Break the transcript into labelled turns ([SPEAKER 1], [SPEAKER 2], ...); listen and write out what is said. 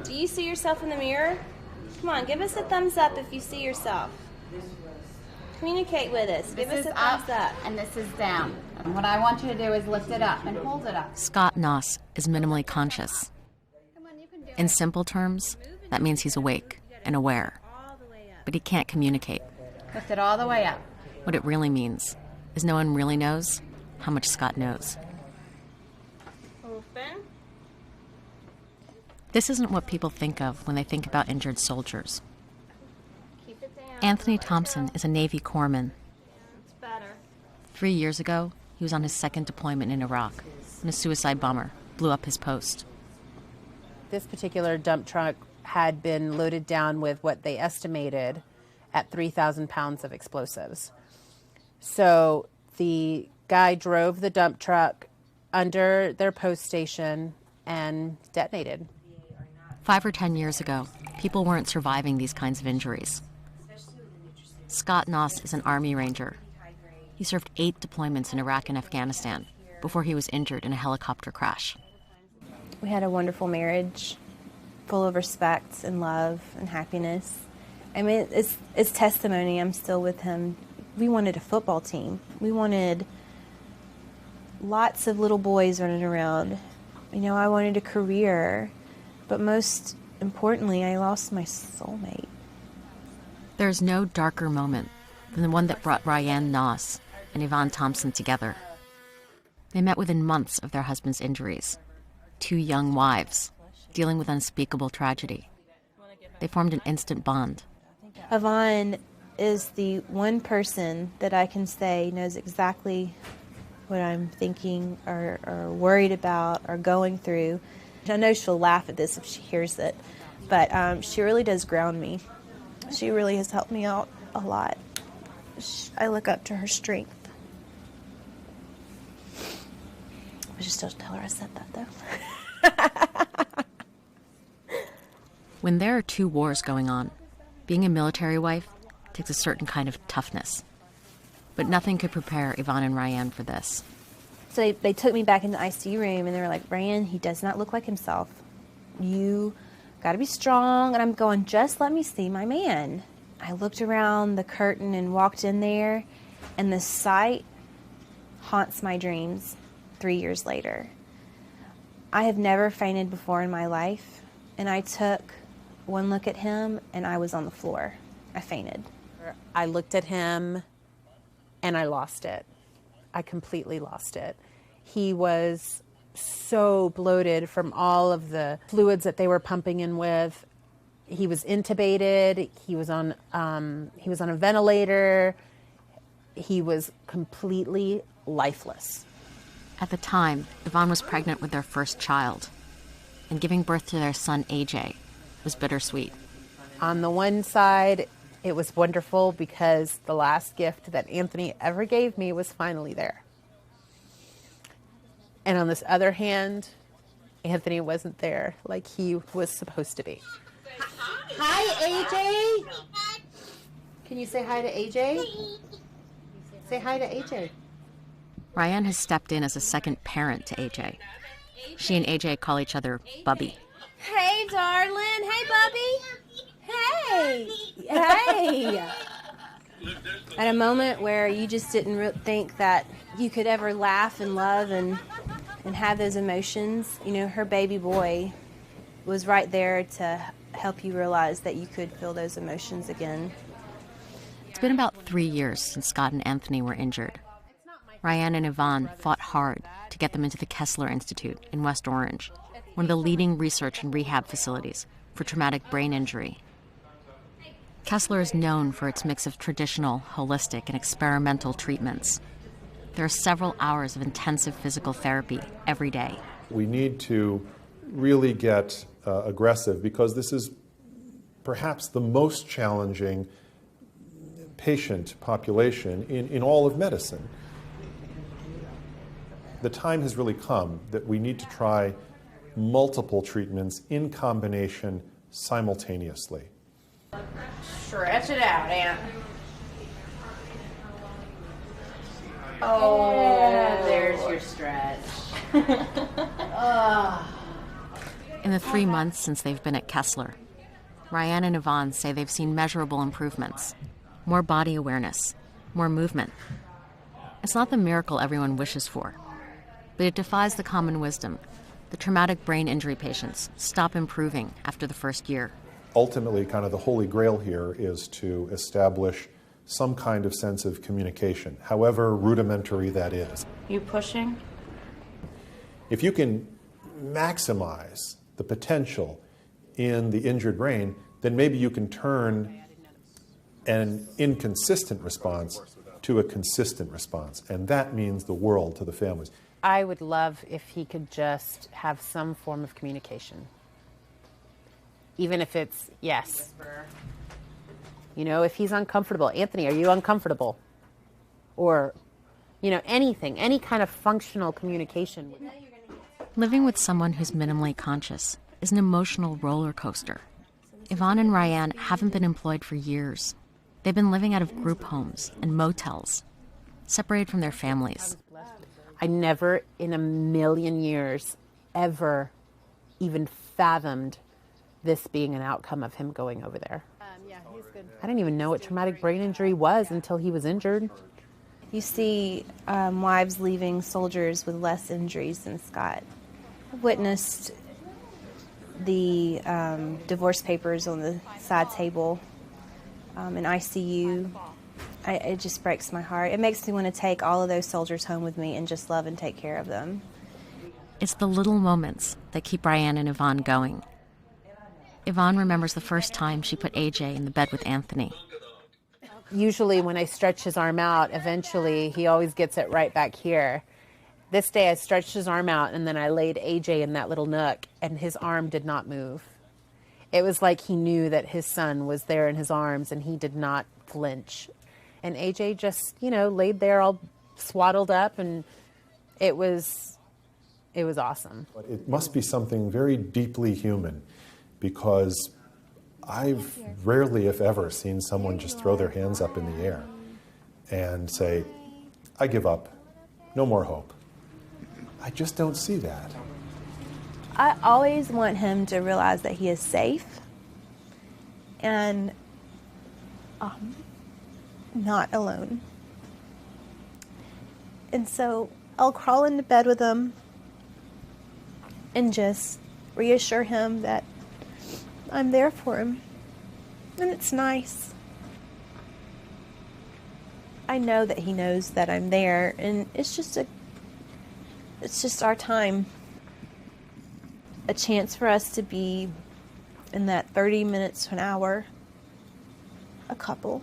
[SPEAKER 1] Do you see yourself in the mirror? Come on, give us a thumbs up if you see yourself. Communicate with us. Give us a thumbs up.
[SPEAKER 2] And this is down. And what I want you to do is lift it up and hold it up.
[SPEAKER 3] Scott Noss is minimally conscious. In simple terms, that means he's awake and aware, but he can't communicate.
[SPEAKER 2] Lift it all the way up.
[SPEAKER 3] What it really means is no one really knows how much Scott knows.
[SPEAKER 1] Open.
[SPEAKER 3] This isn't what people think of when they think about injured soldiers.
[SPEAKER 1] Keep it down.
[SPEAKER 3] Anthony Thompson is a Navy corpsman.
[SPEAKER 1] It's better.
[SPEAKER 3] 3 years ago, he was on his second deployment in Iraq when a suicide bomber blew up his post.
[SPEAKER 4] This particular dump truck had been loaded down with what they estimated at 3,000 pounds of explosives. So the guy drove the dump truck under their post station and detonated.
[SPEAKER 3] 5 or 10 years ago, people weren't surviving these kinds of injuries. Scott Noss is an Army Ranger. He served 8 deployments in Iraq and Afghanistan before he was injured in a helicopter crash.
[SPEAKER 1] We had a wonderful marriage, full of respect and love and happiness. I mean, it's testimony. I'm still with him. We wanted a football team. We wanted lots of little boys running around. You know, I wanted a career. But most importantly, I lost my soulmate.
[SPEAKER 3] There's no darker moment than the one that brought Ryan Noss and Yvonne Thompson together. They met within months of their husband's injuries. 2 young wives dealing with unspeakable tragedy. They formed an instant bond.
[SPEAKER 1] Yvonne is the one person that I can say knows exactly what I'm thinking or worried about or going through. I know she'll laugh at this if she hears it, but she really does ground me. She really has helped me out a lot. I look up to her strength. I just don't tell her I said that, though.
[SPEAKER 3] When there are 2 wars going on, being a military wife takes a certain kind of toughness. But nothing could prepare Yvonne and Ryan for this.
[SPEAKER 1] So they took me back in the ICU room, and they were like, Ryan, he does not look like himself. You got to be strong. And I'm going, just let me see my man. I looked around the curtain and walked in there, and the sight haunts my dreams 3 years later. I have never fainted before in my life, and I took one look at him, and I was on the floor. I fainted.
[SPEAKER 4] I looked at him, and I lost it. I completely lost it. He was so bloated from all of the fluids that they were pumping in with. He was intubated. He was on a ventilator. He was completely lifeless.
[SPEAKER 3] At the time, Yvonne was pregnant with their first child, and giving birth to their son, AJ, was bittersweet.
[SPEAKER 4] On the one side, it was wonderful because the last gift that Anthony ever gave me was finally there. And on this other hand, Anthony wasn't there like he was supposed to be. Hi, AJ. Can you say hi to AJ? Say hi to AJ.
[SPEAKER 3] Ryan has stepped in as a second parent to AJ. She and AJ call each other Bubby.
[SPEAKER 1] Hey, darling. Hey, Bubby. Hey. Hey. At a moment where you just didn't think that you could ever laugh and love and have those emotions, you know, her baby boy was right there to help you realize that you could feel those emotions again.
[SPEAKER 3] It's been about 3 years since Scott and Anthony were injured. Ryan and Yvonne fought hard to get them into the Kessler Institute in West Orange, one of the leading research and rehab facilities for traumatic brain injury. Kessler is known for its mix of traditional, holistic, and experimental treatments. There are several hours of intensive physical therapy every day.
[SPEAKER 5] We need to really get aggressive because this is perhaps the most challenging patient population in all of medicine. The time has really come that we need to try multiple treatments in combination simultaneously.
[SPEAKER 2] Stretch it out, Aunt. Oh, yeah, there's your stretch.
[SPEAKER 3] In the 3 months since they've been at Kessler, Ryan and Yvonne say they've seen measurable improvements, more body awareness, more movement. It's not the miracle everyone wishes for, but it defies the common wisdom. The traumatic brain injury patients stop improving after the first year.
[SPEAKER 5] Ultimately, kind of the holy grail here is to establish some kind of sense of communication, however rudimentary that is.
[SPEAKER 2] You pushing?
[SPEAKER 5] If you can maximize the potential in the injured brain, then maybe you can turn an inconsistent response to a consistent response. And that means the world to the families.
[SPEAKER 4] I would love if he could just have some form of communication. Even if it's yes. You know, if he's uncomfortable, Anthony, are you uncomfortable? Or, you know, anything, any kind of functional communication.
[SPEAKER 3] Living with someone who's minimally conscious is an emotional roller coaster. Yvonne and Ryan haven't been employed for years. They've been living out of group homes and motels, separated from their families.
[SPEAKER 4] I never in a million years ever even fathomed this being an outcome of him going over there. I didn't even know what traumatic brain injury was until he was injured.
[SPEAKER 1] You see wives leaving soldiers with less injuries than Scott. I witnessed the divorce papers on the side table in ICU. It just breaks my heart. It makes me want to take all of those soldiers home with me and just love and take care of them.
[SPEAKER 3] It's the little moments that keep Ryan and Yvonne going. Yvonne remembers the first time she put AJ in the bed with Anthony.
[SPEAKER 4] Usually when I stretch his arm out, eventually he always gets it right back here. This day I stretched his arm out and then I laid AJ in that little nook and his arm did not move. It was like he knew that his son was there in his arms and he did not flinch. And AJ just, you know, laid there all swaddled up, and it was awesome.
[SPEAKER 5] But it must be something very deeply human, because I've rarely, if ever, seen someone just throw their hands up in the air and say, I give up, no more hope. I just don't see that.
[SPEAKER 1] I always want him to realize that he is safe and not alone. And so I'll crawl into bed with him and just reassure him that I'm there for him. And it's nice. I know that he knows that I'm there, and it's just our time. A chance for us to be in that 30 minutes to an hour, a couple.